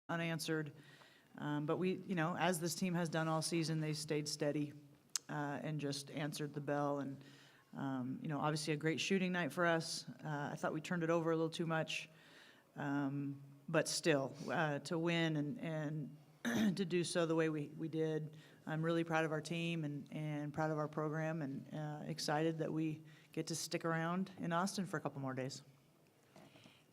unanswered. But we, as this team has done all season, they stayed steady and just answered the bell. And, obviously a great shooting night for us. I thought we turned it over a little too much. But still, to win and to do so the way we did, I'm really proud of our team and proud of our program and excited that we get to stick around in Austin for a couple more days.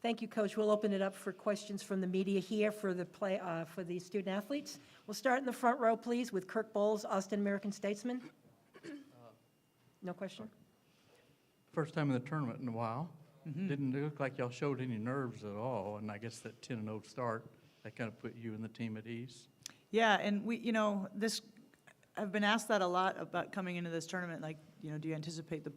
Thank you, Coach. We'll open it up for questions from the media here for the student athletes. We'll start in the front row, please, with Kirk Bowles, Austin American-Statesman. No question? First time in the tournament in a while. Didn't look like y'all showed any nerves at all, and I guess that 10-0 start, that kind of put you and the team at ease. Yeah, and we, I've been asked that a lot about coming into this tournament, like, do you anticipate the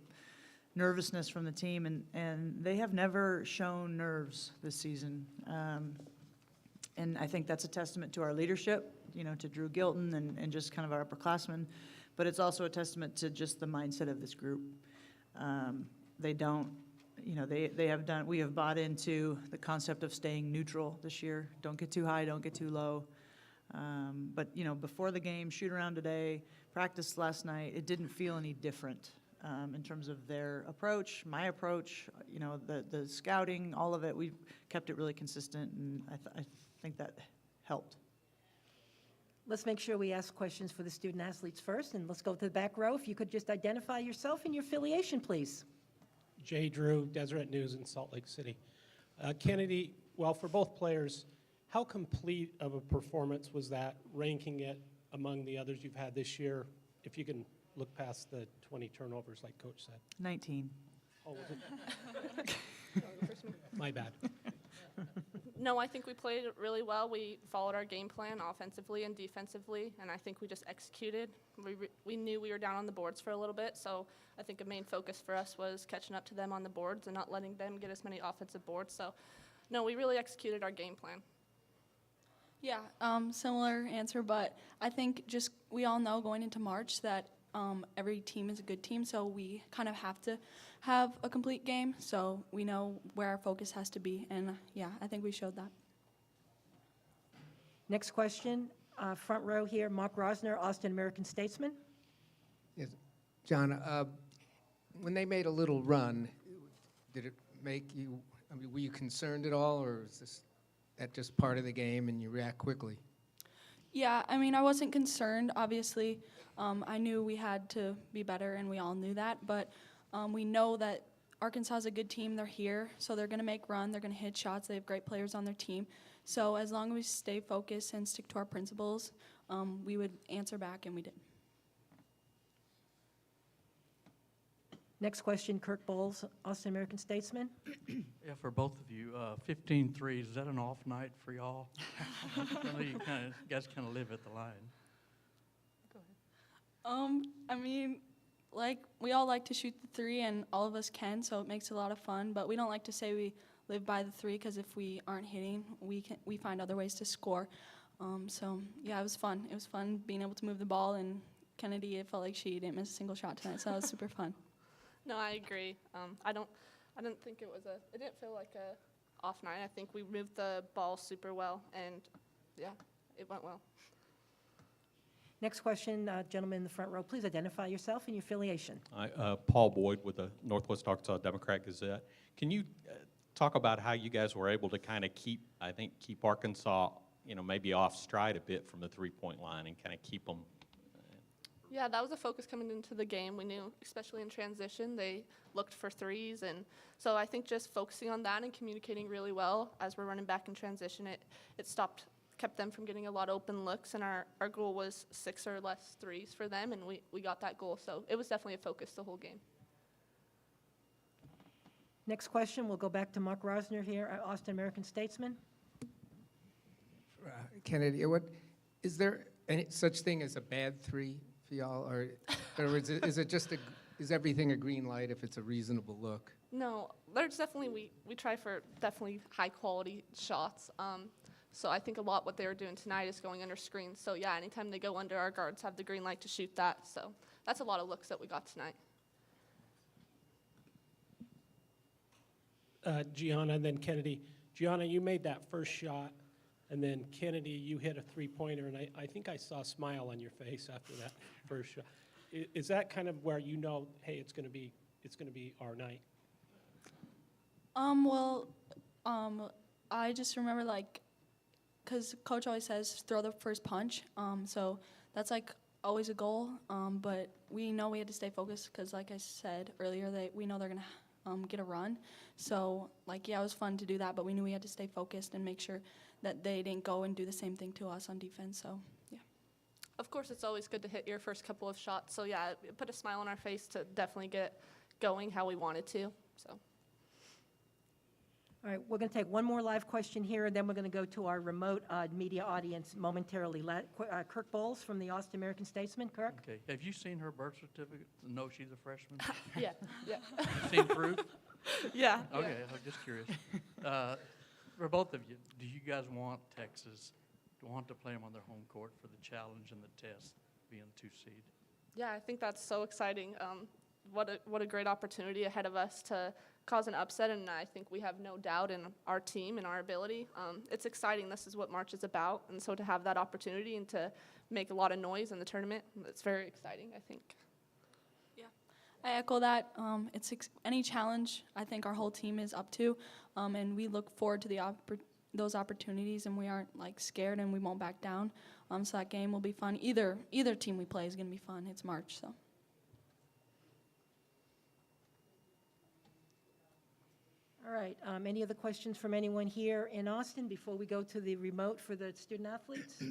nervousness from the team, and they have never shown nerves this season. And I think that's a testament to our leadership, to Drew Gilton and just kind of our upperclassmen, but it's also a testament to just the mindset of this group. They don't, we have bought into the concept of staying neutral this year. Don't get too high, don't get too low. But, before the game, shoot around today, practice last night, it didn't feel any different. In terms of their approach, my approach, the scouting, all of it, we've kept it really consistent, and I think that helped. Let's make sure we ask questions for the student athletes first, and let's go to the back row. If you could just identify yourself and your affiliation, please. Jay Drew, Deseret News in Salt Lake City. Kennedy, well, for both players, how complete of a performance was that, ranking it among the others you've had this year, if you can look past the 20 turnovers like Coach said? 19. Oh, was it? My bad. No, I think we played really well. We followed our game plan offensively and defensively, and I think we just executed. We knew we were down on the boards for a little bit, so I think a main focus for us was catching up to them on the boards and not letting them get as many offensive boards. So, no, we really executed our game plan. Yeah, similar answer, but I think just we all know going into March that every team is a good team, so we kind of have to have a complete game, so we know where our focus has to be, and yeah, I think we showed that. Next question, front row here, Mark Rosner, Austin American-Statesman. Yes, John, when they made a little run, did it make you, were you concerned at all, or is that just part of the game and you react quickly? Yeah, I wasn't concerned, obviously. I knew we had to be better, and we all knew that, but we know that Arkansas is a good team. They're here, so they're going to make run. They're going to hit shots. They have great players on their team. So as long as we stay focused and stick to our principles, we would answer back, and we did. Next question, Kirk Bowles, Austin American-Statesman. Yeah, for both of you, 15 threes, is that an off night for y'all? I know you guys kind of live at the line. Go ahead. We all like to shoot the three, and all of us can, so it makes it a lot of fun. But we don't like to say we live by the three, because if we aren't hitting, we find other ways to score. So yeah, it was fun. It was fun being able to move the ball, and Kennedy, it felt like she didn't miss a single shot tonight, so that was super fun. No, I agree. I didn't think it didn't feel like a off night. I think we moved the ball super well, and yeah, it went well. Next question, gentleman in the front row, please identify yourself and your affiliation. Paul Boyd with the Northwest Arkansas Democrat Gazette. Can you talk about how you guys were able to kind of keep Arkansas, maybe off stride a bit from the three-point line and kind of keep them? Yeah, that was a focus coming into the game. We knew, especially in transition, they looked for threes. And so I think just focusing on that and communicating really well as we're running back in transition, it kept them from getting a lot of open looks. And our goal was 6 or less threes for them, and we got that goal. So it was definitely a focus the whole game. Next question, we'll go back to Mark Rosner here, Austin American-Statesman. Kennedy, is there any such thing as a bad three for y'all, or is everything a green light if it's a reasonable look? No, there's definitely, we try for definitely high quality shots. So I think a lot what they were doing tonight is going under screens. So yeah, anytime they go under, our guards have the green light to shoot that. So that's a lot of looks that we got tonight. Gianna, then Kennedy. Gianna, you made that first shot And then Kennedy, you hit a three-pointer, and I think I saw a smile on your face after that first shot. Is that kind of where you know, hey, it's going to be our night? Well, I just remember because coach always says throw the first punch. So that's always a goal. But we know we had to stay focused because, like I said earlier, we know they're gonna get a run. So it was fun to do that, but we knew we had to stay focused and make sure that they didn't go and do the same thing to us on defense. So yeah. Of course, it's always good to hit your first couple of shots. So yeah, it put a smile on our face to definitely get going how we wanted to. So. All right, we're going to take one more live question here, and then we're going to go to our remote media audience momentarily. Kirk Bowles from the Austin American Statesman. Kirk? Okay, have you seen her birth certificate? No, she's a freshman? Yeah, yeah. You seen proof? Yeah. Okay, I'm just curious. For both of you, do you guys want Texas, to play them on their home court for the challenge and the test, being the 2 seed? Yeah, I think that's so exciting. What a great opportunity ahead of us to cause an upset, and I think we have no doubt in our team and our ability. It's exciting. This is what March is about, and so to have that opportunity and to make a lot of noise in the tournament, it's very exciting, I think. I echo that. It's any challenge I think our whole team is up to, and we look forward to those opportunities, and we aren't scared, and we won't back down. So that game will be fun. Either team we play is going to be fun. It's March, so. All right, any other questions from anyone here in Austin before we go to the remote for the student athletes?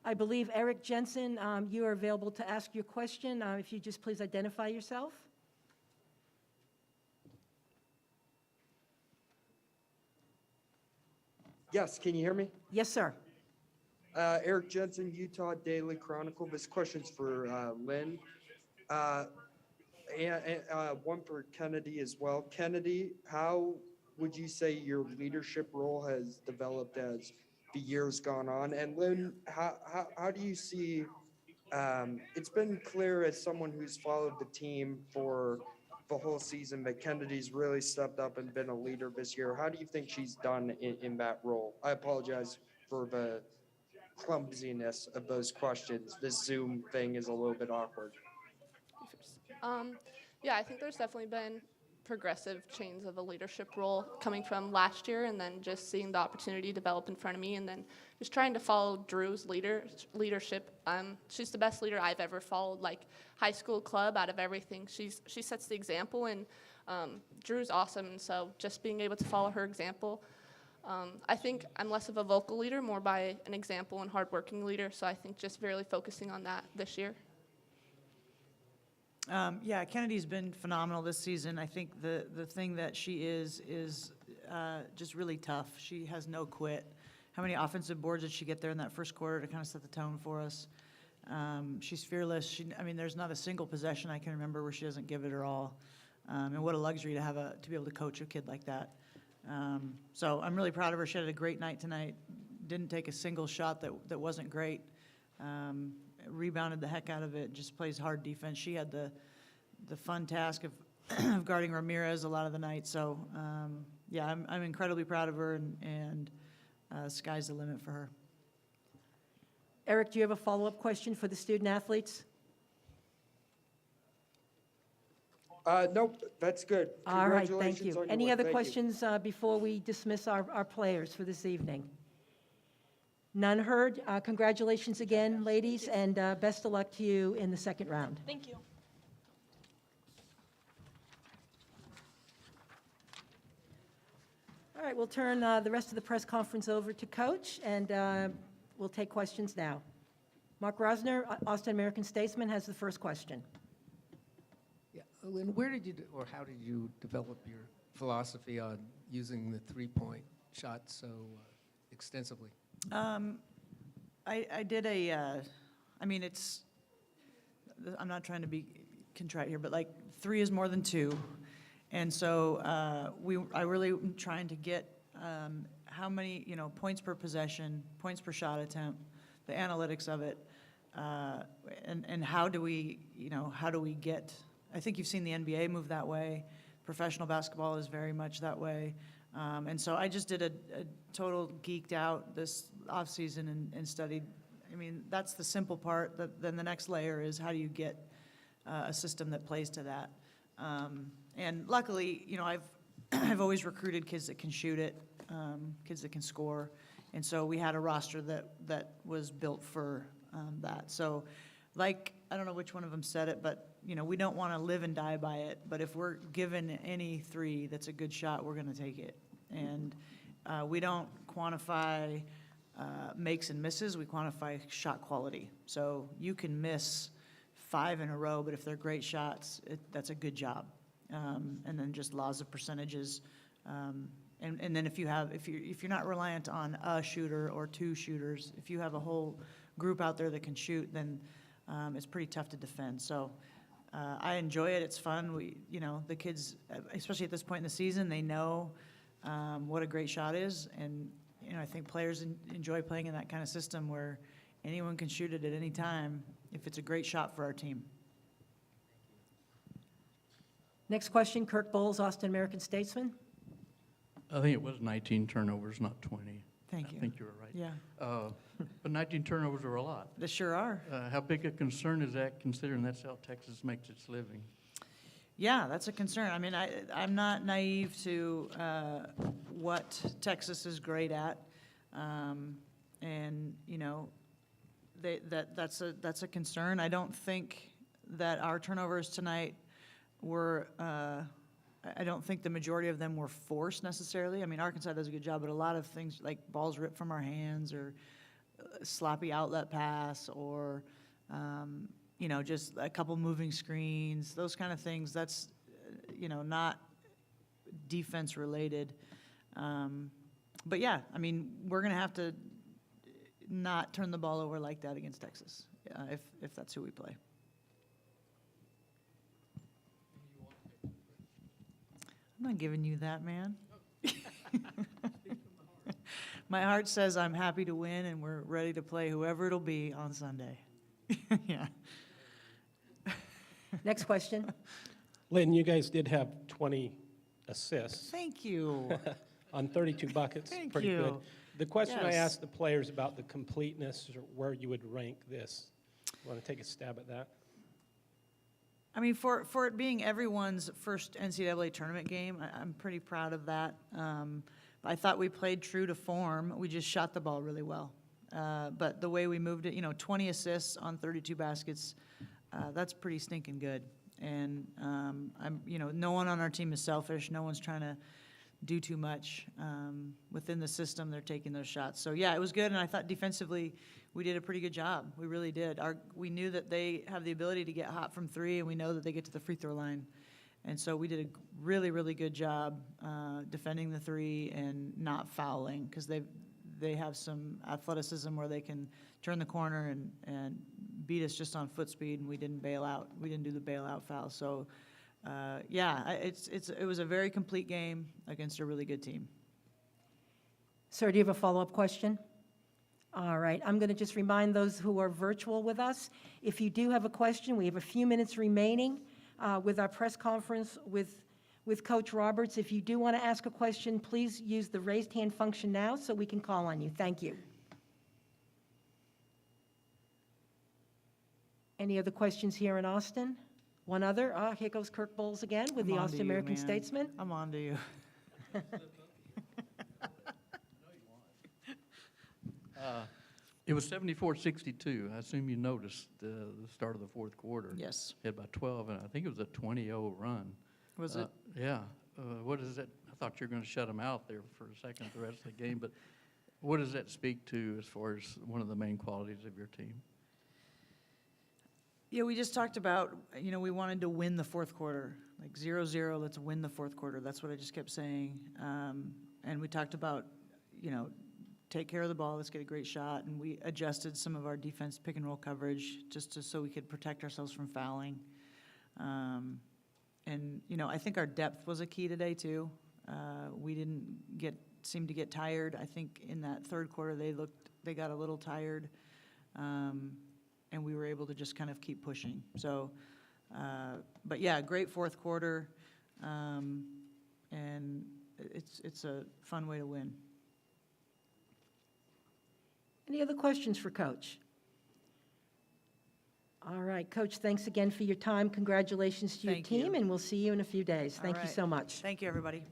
I believe Eric Jensen, you are available to ask your question. If you just please identify yourself. Yes, can you hear me? Yes, sir. Eric Jensen, Utah Daily Chronicle. This question's for Lynn. And one for Kennedy as well. Kennedy, how would you say your leadership role has developed as the years gone on? And Lynn, how do you see, it's been clear as someone who's followed the team for the whole season that Kennedy's really stepped up and been a leader this year. How do you think she's done in that role? I apologize for the clumsiness of those questions. This Zoom thing is a little bit awkward. Yeah, I think there's definitely been progressive change of a leadership role coming from last year, and then just seeing the opportunity develop in front of me, and then just trying to follow Drew's leadership. She's the best leader I've ever followed, high school, club, out of everything. She sets the example, and Drew's awesome, and so just being able to follow her example. I think I'm less of a vocal leader, more by an example and hardworking leader, so I think just really focusing on that this year. Yeah, Kennedy's been phenomenal this season. I think the thing that she is just really tough. She has no quit. How many offensive boards did she get there in that first quarter to kind of set the tone for us? She's fearless. There's not a single possession I can remember where she doesn't give it her all. And what a luxury to be able to coach a kid like that. So I'm really proud of her. She had a great night tonight. Didn't take a single shot that wasn't great. Rebounded the heck out of it, just plays hard defense. She had the fun task of guarding Ramirez a lot of the night. So, yeah, I'm incredibly proud of her, and sky's the limit for her. Eric, do you have a follow-up question for the student athletes? Nope, that's good. All right, thank Congratulations you. on your Any win. other Thank you. questions before we dismiss our players for this evening? None heard. Congratulations again, ladies, and best of luck to you in the second round. Thank you. All right, we'll turn the rest of the press conference over to Coach, and we'll take questions now. Mark Rosner, Austin American Statesman, has the first question. Yeah, Lynn, where did you, or how did you develop your philosophy on using the three-point shot so extensively? I did I'm not trying to be contrite here, but 3 is more than 2. And so I really am trying to get how many, points per possession, points per shot attempt, the analytics of it, and how do we get, I think you've seen the NBA move that way. Professional basketball is very much that way. And so I just did a total geeked out this offseason and studied. I mean, that's the simple part. Then the next layer is how do you get a system that plays to that. And luckily, you know, I've always recruited kids that can shoot it, kids that can score. And so we had a roster that was built for that. So like, I don't know which one of them said it, but, you know, we don't want to live and die by it. But if we're given any three that's a good shot, we're going to take it. And we don't quantify makes and misses. We quantify shot quality. So you can miss 5 in a row, but if they're great shots, that's a good job. And then just laws of percentages. And then if you're not reliant on a shooter or 2 shooters, if you have a whole group out there that can shoot, then it's pretty tough to defend. So I enjoy it. It's fun. You know, the kids, especially at this point in the season, they know what a great shot is. And, you know, I think players enjoy playing in that kind of system where anyone can shoot it at any time if it's a great shot for our team. Next question, Kirk Bowles, Austin American-Statesman. I think it was 19 turnovers, not 20. Thank you. I think you were right. Yeah, But 19 turnovers are a lot. they sure are. How big a concern is that, considering that's how Texas makes its living? Yeah, that's a concern. I mean, I'm not naive to what Texas is great at. And, you know, that's a concern. I don't think that our turnovers tonight were, I don't think the majority of them were forced necessarily. I mean, Arkansas does a good job, but a lot of things like balls ripped from our hands or sloppy outlet pass or, you know, just a couple moving screens, those kind of things. That's, you know, not defense related. But yeah, I mean, we're going to have to not turn the ball over like that against Texas if that's who we play. I'm not giving you that, man. My heart says I'm happy to win, and we're ready to play whoever it'll be on Sunday. Yeah. Next question. Lynn, you guys did have 20 assists Thank you. on 32 buckets. Thank Pretty good. you. The question I Yes. asked the players about the completeness or where you would rank this. Want to take a stab at that? I mean, for it being everyone's first NCAA tournament game, I'm pretty proud of that. I thought we played true to form. We just shot the ball really well. But the way we moved it, you know, 20 assists on 32 baskets, that's pretty stinking good. And you know, no one on our team is selfish. No one's trying to do too much. Within the system, they're taking those shots. So yeah, it was good. And I thought defensively, we did a pretty good job. We really did. We knew that they have the ability to get hot from 3, and we know that they get to the free throw line. And so we did a really, really good job defending the 3 and not fouling, because they have some athleticism where they can turn the corner and beat us just on foot speed, and we didn't bail out. We didn't do the bailout foul. So yeah, it was a very complete game against a really good team. Sir, do you have a follow-up question? All right, I'm going to just remind those who are virtual with us, if you do have a question, we have a few minutes remaining with our press conference with Coach Roberts. If you do want to ask a question, please use the raised hand function now so we can call on you. Thank you. Any other questions here in Austin? One other. Here goes Kirk Bowles again with the I'm on to Austin you, American man. Statesman. I'm on to you. It was 74-62. I assume you noticed the start of the fourth quarter. Yes. Had about 12, and I think it was a 20-0 run. Was it? Yeah. What is that? I thought you were going to shut them out there for a second the rest of the game, but what does that speak to as far as one of the main qualities of your team? Yeah, we just talked about, you know, we wanted to win the fourth quarter, like 0-0, let's win the fourth quarter. That's what I just kept saying. And we talked about, you know, take care of the ball, let's get a great shot. And we adjusted some of our defense pick and roll coverage so we could protect ourselves from fouling. And, you know, I think our depth was a key today, too. We didn't seem to get tired. I think in that third quarter, they got a little tired. And we were able to just kind of keep pushing. So, but yeah, great fourth quarter. And it's a fun way to win. Any other questions for Coach? All right, Coach, thanks again for your time. Congratulations to your Thank you. team, and we'll see you in a few days. All Thank you right. so much. Thank you, everybody.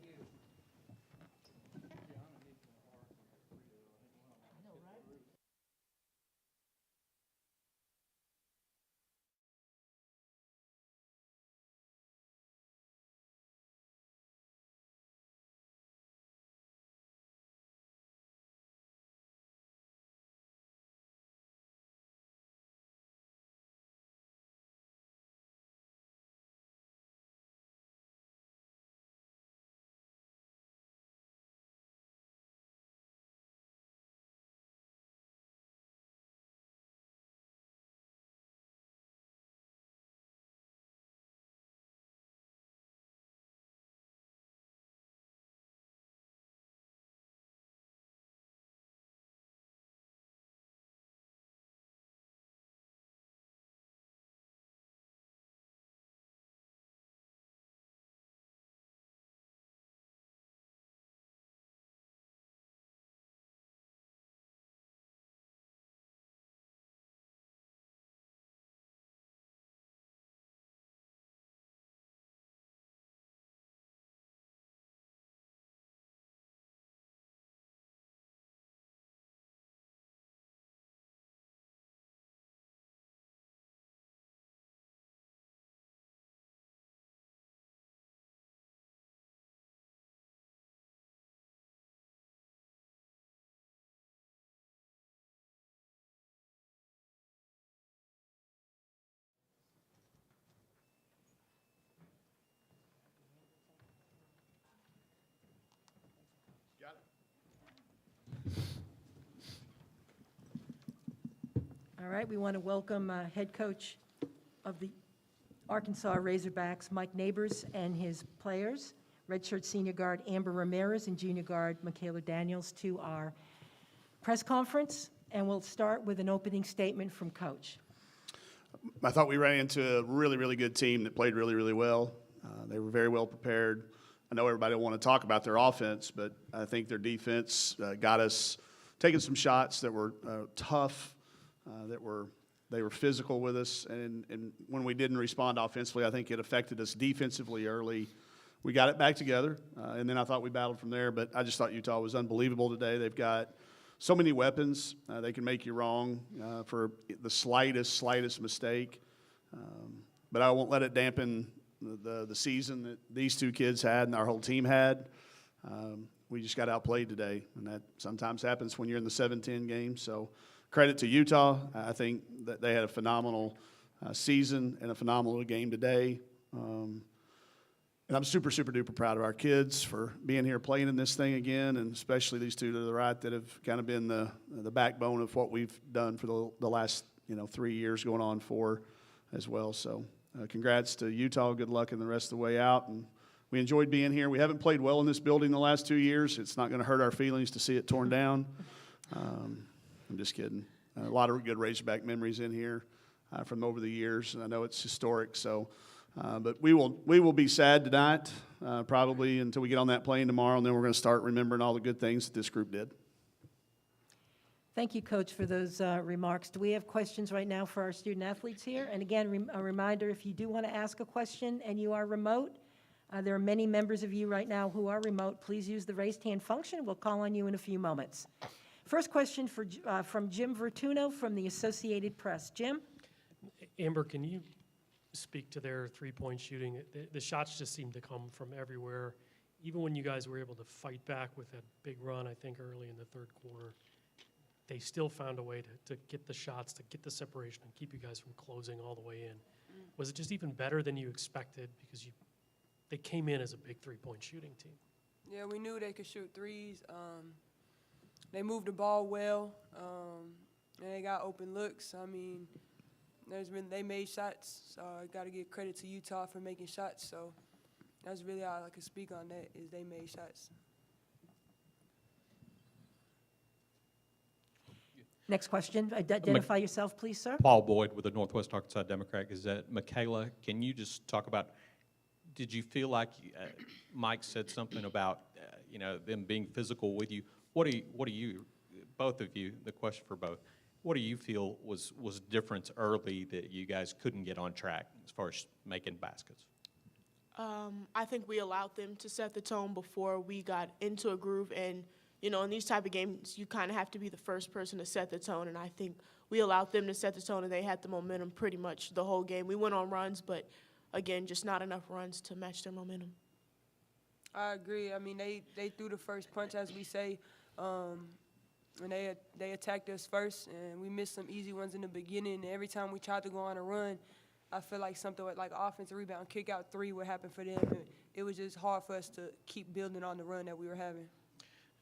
All right, we want to welcome head coach of the Arkansas Razorbacks, Mike Neighbors, and his players, redshirt senior guard Amber Ramirez and junior guard Michaela Daniels, to our press conference. And we'll start with an opening statement from Coach. I thought we ran into a really, really good team that played really, really well. They were very well prepared. I know everybody will want to talk about their offense, but I think their defense got us taking some shots that were tough, they were physical with us, and when we didn't respond offensively, I think it affected us defensively early. We got it back together, and then I thought we battled from there, but I just thought Utah was unbelievable today. They've got so many weapons. They can make you wrong for the slightest mistake, but I won't let it dampen the season that these two kids had and our whole team had. We just got outplayed today, and that sometimes happens when you're in the 7-10 game. So credit to Utah. I think that they had a phenomenal season and a phenomenal game today. And I'm super, super duper proud of our kids for being here playing in this thing again, and especially these two to the right that have kind of been the backbone of what we've done for the last 3 years, going on 4 as well. So congrats to Utah. Good luck in the rest of the way out. And we enjoyed being here. We haven't played well in this building the last 2 years. It's not going to hurt our feelings to see it torn down. I'm just kidding. A lot of good Razorback memories in here from over the years, and I know it's historic. So, but we will be sad tonight, probably until we get on that plane tomorrow, and then we're going to start remembering all the good things that this group did. Thank you, Coach, for those remarks. Do we have questions right now for our student athletes here? And again, a reminder, if you do want to ask a question and you are remote, there are many members of you right now who are remote. Please use the raised hand function. We'll call on you in a few moments. First question from Jim Vertuno from the Associated Press. Jim? Amber, can you speak to their three-point shooting? The shots just seemed to come from everywhere. Even when you guys were able to fight back with that big run, I think, early in the third quarter, they still found a way to get the shots, to get the separation, and keep you guys from closing all the way in. Was it just even better than you expected? Because they came in as a big three-point shooting team. Yeah, we knew they could shoot threes. They moved the ball well, and they got open looks. I mean, they made shots. So I got to give credit to Utah for making shots. So that's really all I can speak on that, is they made shots. Next question. Identify yourself, please, sir. Paul Boyd with the Northwest Arkansas Democrat Gazette. Michaela, can you just talk about, did you feel like Mike said something about them being physical with you? What do you, both of you, the question for both, what do you feel was difference early that you guys couldn't get on track as far as making baskets? I think we allowed them to set the tone before we got into a groove, and in these type of games, you kind of have to be the first person to set the tone, and I think we allowed them to set the tone, and they had the momentum pretty much the whole game. We went on runs, but again, just not enough runs to match their momentum. I agree. I mean, they threw the first punch, as we say, and they attacked us first, and we missed some easy ones in the beginning. And every time we tried to go on a run, I feel like something like offensive rebound, kick out three would happen for them. It was just hard for us to keep building on the run that we were having.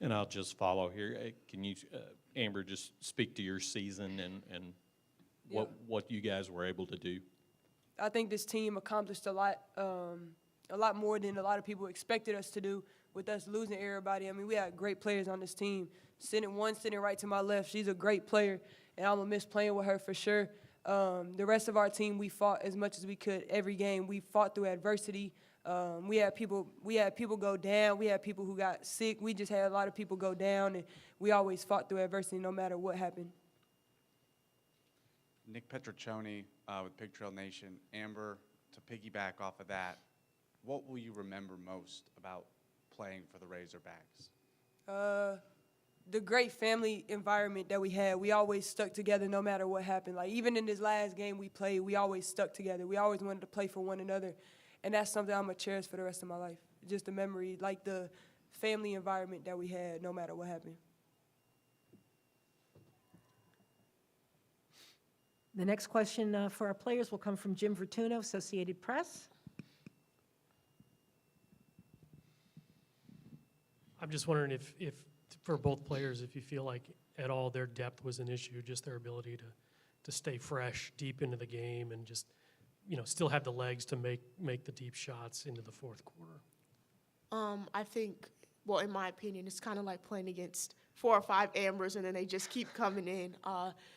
And I'll just follow here. Can you, Amber, just speak to your season and what you guys were able to do? I think this team accomplished a lot more than a lot of people expected us to do with us losing everybody. I mean, we had great players on this team. Sitting right to my left, she's a great player, and I'm going to miss playing with her for sure. The rest of our team, we fought as much as we could every game. We fought through adversity. We had people go down. We had people who got sick. We just had a lot of people go down, and we always fought through adversity no matter what happened. Nick Petroccioni with Pig Trail Nation. Amber, to piggyback off of that, what will you remember most about playing for the Razorbacks? The great family environment that we had. We always stuck together no matter what happened. Like, even in this last game we played, we always stuck together. We always wanted to play for one another, and that's something I'm going to cherish for the rest of my life. Just a memory, like the family environment that we had no matter what happened. The next question for our players will come from Jim Vertuno, Associated Press. I'm just wondering if for both players, if you feel like at all their depth was an issue, just their ability to stay fresh deep into the game and just, still have the legs to make the deep shots into the fourth quarter. I think, well, in my opinion, it's kind of like playing against 4 or 5 Ambers, and then they just keep coming in.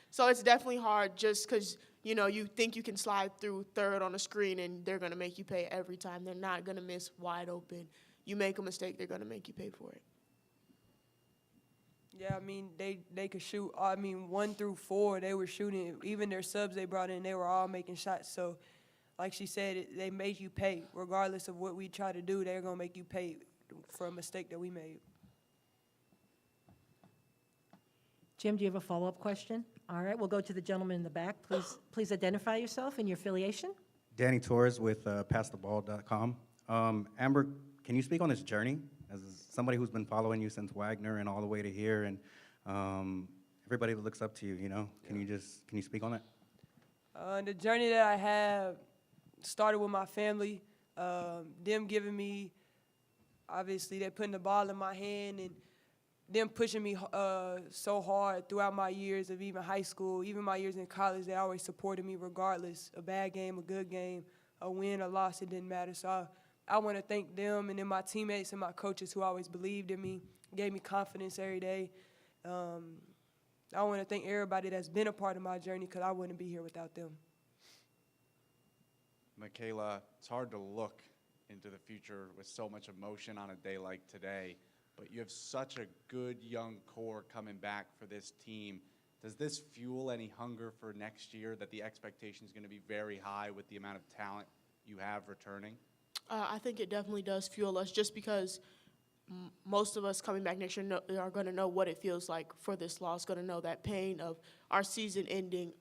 So it's definitely hard just because, you think you can slide through third on a screen, and they're going to make you pay every time. They're not going to miss wide open. You make a mistake, they're going to make you pay for it. Yeah, I mean, they could shoot. 1 through 4, they were shooting. Even their subs they brought in, they were all making shots. So, like she said, they made you pay. Regardless of what we try to do, they're going to make you pay for a mistake that we made. Jim, do you have a follow-up question? All right, we'll go to the gentleman in the back. Please identify yourself and your affiliation. Danny Torres with PassTheBall.com. Amber, can you speak on this journey as somebody who's been following you since Wagner and all the way to here, and everybody that looks up to you? Can you speak on it? The journey that I have started with my family. Them giving me, obviously, they're putting the ball in my hand, and them pushing me so hard throughout my years of even high school, even my years in college. They always supported me regardless, a bad game, a good game, a win, a loss, it didn't matter. So I want to thank them and then my teammates and my coaches who always believed in me, gave me confidence every day. I want to thank everybody that's been a part of my journey because I wouldn't be here without them. Michaela, it's hard to look into the future with so much emotion on a day like today, but you have such a good young core coming back for this team. Does this fuel any hunger for next year, that the expectation is going to be very high with the amount of talent you have returning? I think it definitely does fuel us just because most of us coming back next year are going to know what it feels like for this loss, going to know that pain of our season ending.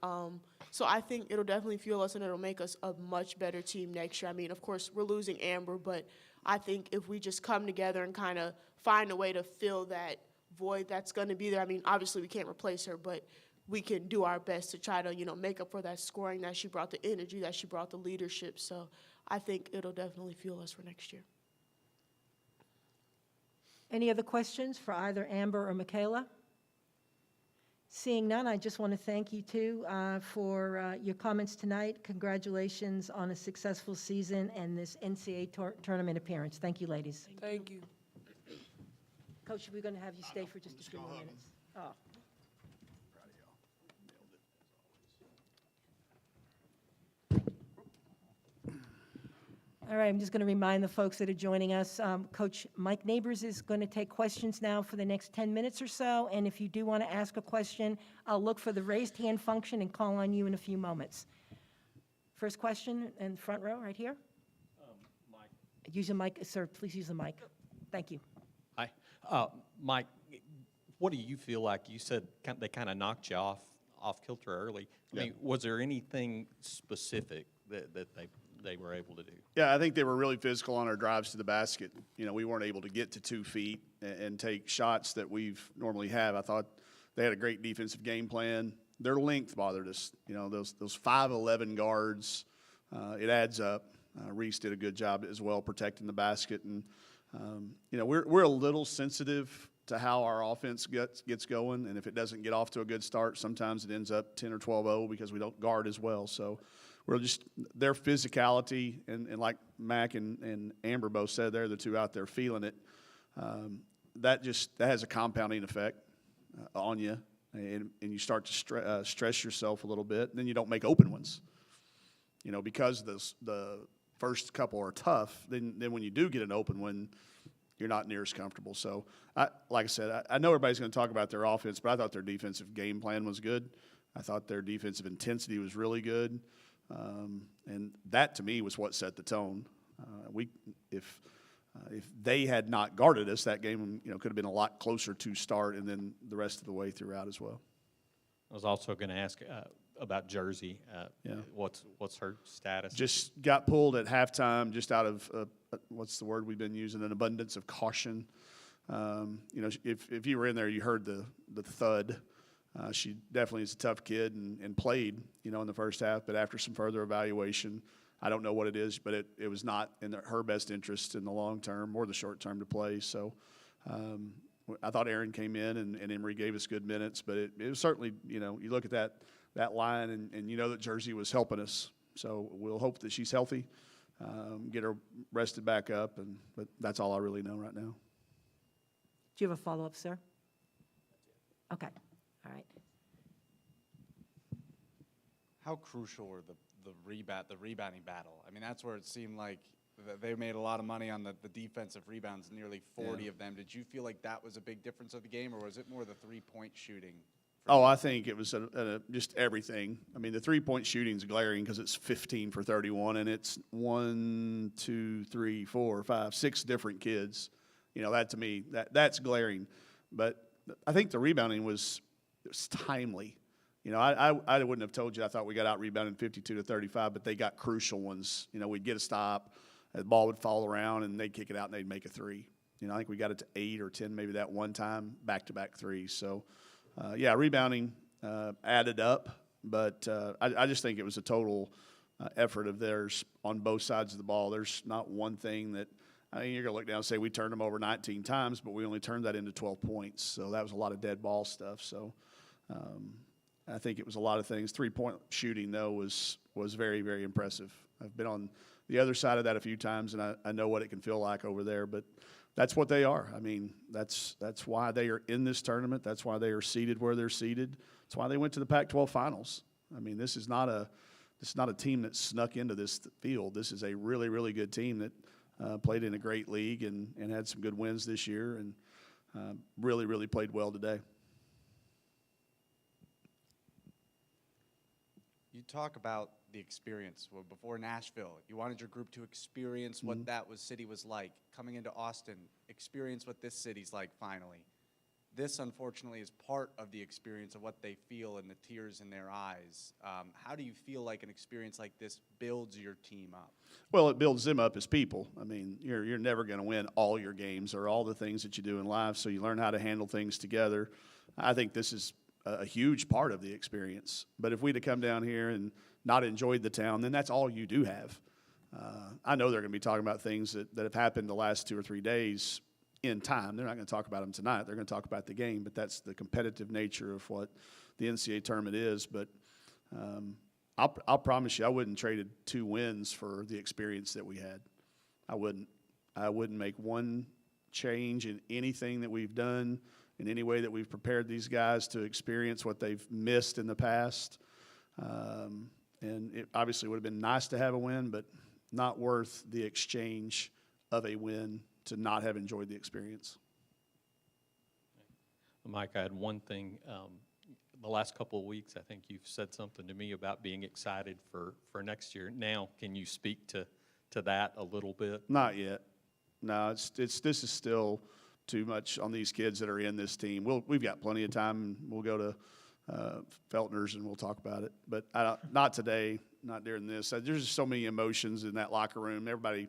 So I think it'll definitely fuel us and it'll make us a much better team next year. I mean, of course, we're losing Amber, but I think if we just come together and kind of find a way to fill that void that's going to be there. I mean, obviously we can't replace her, but we can do our best to try to, make up for that scoring that she brought, the energy that she brought, the leadership. So I think it'll definitely fuel us for next year. Any other questions for either Amber or Michaela? Seeing none, I just want to thank you two for your comments tonight. Congratulations on a successful season and this NCAA tournament appearance. Thank you, ladies. Thank you. Coach, we're going to have you stay for just a few more minutes. Oh. All right, I'm just going to remind the folks that are joining us, Coach Mike Neighbors is going to take questions now for the next 10 minutes or so, and if you do want to ask a question, I'll look for the raised hand function and call on you in a few moments. First question in front row, right here. Use the mic, sir, please use the mic. Thank you. Hi. Mike, what do you feel like? You said they kind of knocked you off kilter early. I mean, was there anything specific that they were able to do? Yeah, I think they were really physical on our drives to the basket. You know, we weren't able to get to 2 feet and take shots that we've normally have. I thought they had a great defensive game plan. Their length bothered us. You know, those 5'11" guards, it adds up. Reese did a good job as well protecting the basket. And, you know, we're a little sensitive to how our offense gets going. And if it doesn't get off to a good start, sometimes it ends up 10 or 12-0 because we don't guard as well. So we're just their physicality, and like Mac and Amber both said, they're the two out there feeling it. That has a compounding effect on you, and you start to stress yourself a little bit. And then you don't make open ones, you know, because the first couple are tough. Then when you do get an open one, you're not near as comfortable. So, like I said, I know everybody's going to talk about their offense, but I thought their defensive game plan was good. I thought their defensive intensity was really good. And that, to me, was what set the tone. If they had not guarded us, that game, you know, could have been a lot closer to start, and then the rest of the way throughout as well. I was also going to ask about Jersey. Yeah. What's her status? Just got pulled at halftime, just out of what's the word we've been using? An abundance of caution. You know, if you were in there, you heard the thud. She definitely is a tough kid and played, you know, in the first half. But after some further evaluation, I don't know what it is, but it was not in her best interest in the long term or the short term to play. So I thought Aaron came in and Emery gave us good minutes. But it was certainly, you know, you look at that line and you know that Jersey was helping us. So we'll hope that she's healthy, get her rested back up. But that's all I really know right now. Do you have a follow-up, sir? Okay. All right. How crucial were the rebounding battle? I mean, that's where it seemed like they made a lot of money on the defensive rebounds, nearly 40 of them. Did you feel like that was a big difference of the game, or was it more the three-point shooting? Oh, I think it was just everything. I mean, the three-point shooting's glaring because it's 15 for 31, and it's 1, 2, 3, 4, 5, 6 different kids. You know, that to me, that's glaring. But I think the rebounding was timely. You know, I wouldn't have told you I thought we got out-rebounded 52-35, but they got crucial ones. You know, we'd get a stop, the ball would fall around, and they'd kick it out, and they'd make a three. You know, I think we got it to 8 or 10 maybe that one time, back-to-back threes. So, yeah, rebounding added up, but I just think it was a total effort of theirs on both sides of the ball. There's not one thing that – I mean, you're going to look down and say we turned them over 19 times, but we only turned that into 12 points. So that was a lot of dead ball stuff. So I think it was a lot of things. Three-point shooting, though, was very, very impressive. I've been on the other side of that a few times, and I know what it can feel like over there. But that's what they are. I mean, that's why they are in this tournament. That's why they are seated where they're seated. That's why they went to the Pac-12 finals. I mean, this is not a team that snuck into this field. This is a really, really good team that played in a great league and had some good wins this year and really, really played well today. You talk about the experience. Well, before Nashville, you wanted your group to experience what that city was like. Coming into Austin, experience what this city's like finally. This, unfortunately, is part of the experience of what they feel and the tears in their eyes. How do you feel like an experience like this builds your team up? Well, it builds them up as people. I mean, you're never going to win all your games or all the things that you do in life, so you learn how to handle things together. I think this is a huge part of the experience. But if we'd have come down here and not enjoyed the town, then that's all you do have. I know they're going to be talking about things that have happened the last 2 or 3 days in time. They're not going to talk about them tonight. They're going to talk about the game, but that's the competitive nature of what the NCAA tournament is. But I'll promise you I wouldn't traded 2 wins for the experience that we had. I wouldn't make one change in anything that we've done, in any way that we've prepared these guys to experience what they've missed in the past. And it obviously would have been nice to have a win, but not worth the exchange of a win to not have enjoyed the experience. Mike, I had one thing. The last couple of weeks, I think you've said something to me about being excited for next year. Now, can you speak to that a little bit? Not yet. No, this is still too much on these kids that are in this team. We've got plenty of time, and we'll go to Feltner's and we'll talk about it. But not today, not during this. There's just so many emotions in that locker room. Everybody,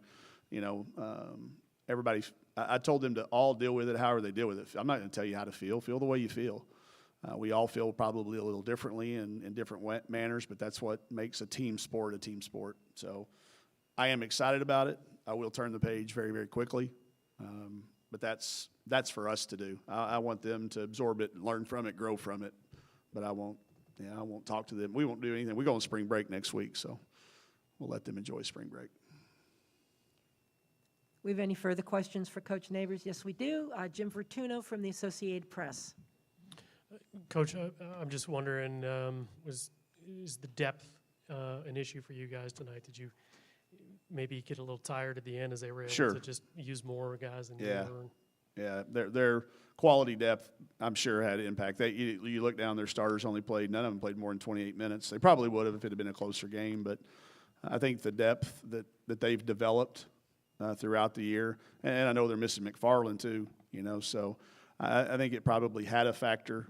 I told them to all deal with it however they deal with it. I'm not going to tell you how to feel. Feel the way you feel. We all feel probably a little differently in different manners, but that's what makes a team sport a team sport. So I am excited about it. I will turn the page very, very quickly. But that's for us to do. I want them to absorb it, learn from it, grow from it. But I won't talk to them. We won't do anything. We go on spring break next week, so we'll let them enjoy spring break. We have any further questions for Coach Neighbors? Yes, we do. Jim Fortuno from the Associated Press. Coach, I'm just wondering, is the depth an issue for you guys tonight? Did you maybe get a little tired at the end as they were able Sure. to just use more guys than Yeah. you were? Yeah, their quality depth, I'm sure, had an impact. You look down, their starters only played, none of them played more than 28 minutes. They probably would have if it had been a closer game, but I think the depth that they've developed throughout the year, and I know they're missing McFarland too, so I think it probably had a factor.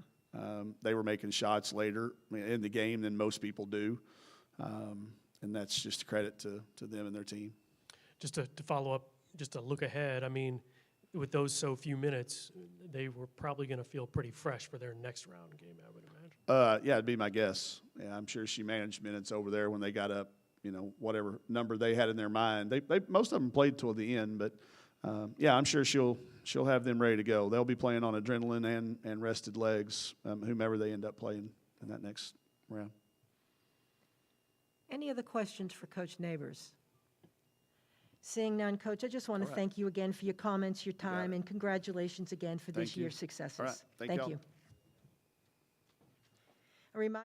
They were making shots later in the game than most people do, and that's just a credit to them and their team. Just to follow up, just to look ahead, I mean, with those so few minutes, they were probably going to feel pretty fresh for their next round game, I would imagine. Yeah, it'd be my guess. Yeah, I'm sure she managed minutes over there when they got up, whatever number they had in their mind. They most of them played toward the end, but yeah, I'm sure she'll have them ready to go. They'll be playing on adrenaline and rested legs, whomever they end up playing in that next round. Any other questions for Coach Neighbors? Seeing none, Coach, I just want to All right. thank you again for your comments, your time, it. and congratulations again for this Thank you. year's successes. All right. Thank y'all. you. A reminder